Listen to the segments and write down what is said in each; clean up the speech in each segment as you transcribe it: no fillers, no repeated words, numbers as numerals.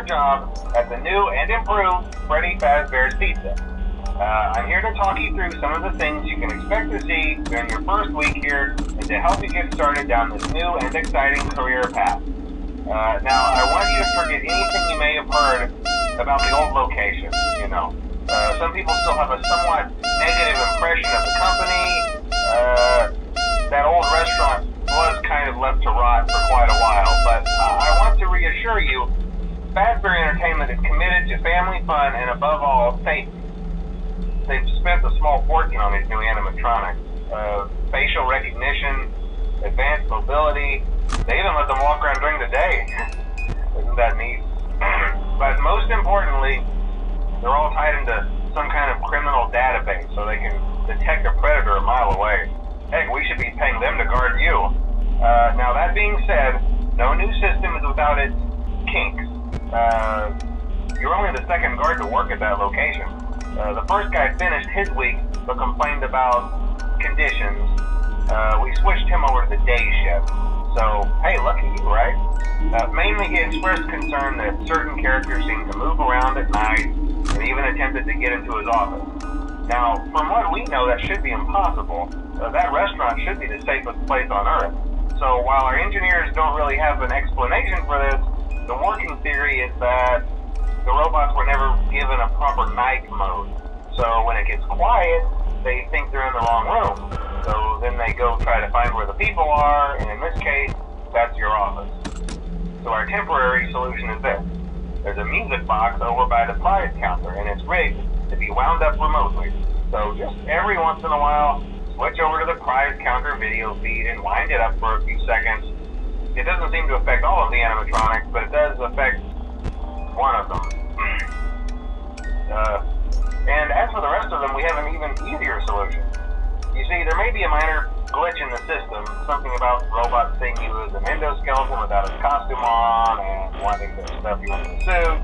job at the new and improved Freddy Fazbear's Pizza. I'm here to talk you through some of the things you can expect to see during your first week here and to help you get started down this new and exciting career path. Now, I want you to forget anything you may have heard about the old location, some people still have a somewhat negative impression of the company. That old restaurant was kind of left to rot for quite a while, but I want to reassure you, Fazbear Entertainment is committed to family fun and above all, safety. They've spent a small fortune on these new animatronics. Facial recognition, advanced mobility. They even let them walk around during the day. Isn't that neat? But most importantly, they're all tied into some kind of criminal database so they can detect a predator a mile away. Heck, we should be paying them to guard you. Now that being said, no new system is without its kinks. You're only the second guard to work at that location. The first guy finished his week but complained about conditions. We switched him over to the day shift. So, hey, lucky you, right? Mainly he expressed concern that certain characters seem to move around at night and even attempted to get into his office. Now, from what we know, that should be impossible. That restaurant should be the safest place on Earth. So while our engineers don't really have an explanation for this, the working theory is that the robots were never given a proper night mode. So when it gets quiet, they think they're in the wrong room. So then they go try to find where the people are, and in this case, that's your office. So our temporary solution is this. There's a music box over by the prize counter, and it's rigged to be wound up remotely. So just every once in a while, switch over to the prize counter video feed and wind it up for a few seconds. It doesn't seem to affect all of the animatronics, but it does affect one of them. And as for the rest of them, we have an even easier solution. You see, there may be a minor glitch in the system, something about robots seeing you as an endoskeleton without his costume on and wanting to stuff you into the suit.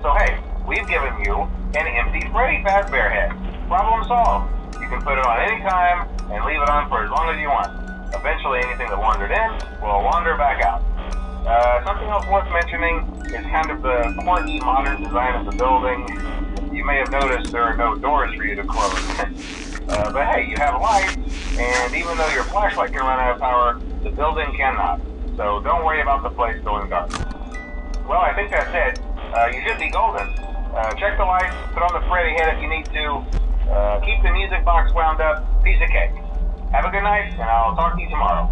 So hey, we've given you an empty Freddy Fazbear head. Problem solved. You can put it on any time and leave it on for as long as you want. Eventually anything that wandered in will wander back out. Something else worth mentioning is kind of the quirky modern design of the building. You may have noticed there are no doors for you to close. But hey, you have lights, and even though your flashlight can run out of power, the building cannot. So don't worry about the place going dark. Well, I think that's it. You should be golden. Check the lights, put on the Freddy head if you need to. Keep the music box wound up. Piece of cake. Have a good night, and I'll talk to you tomorrow.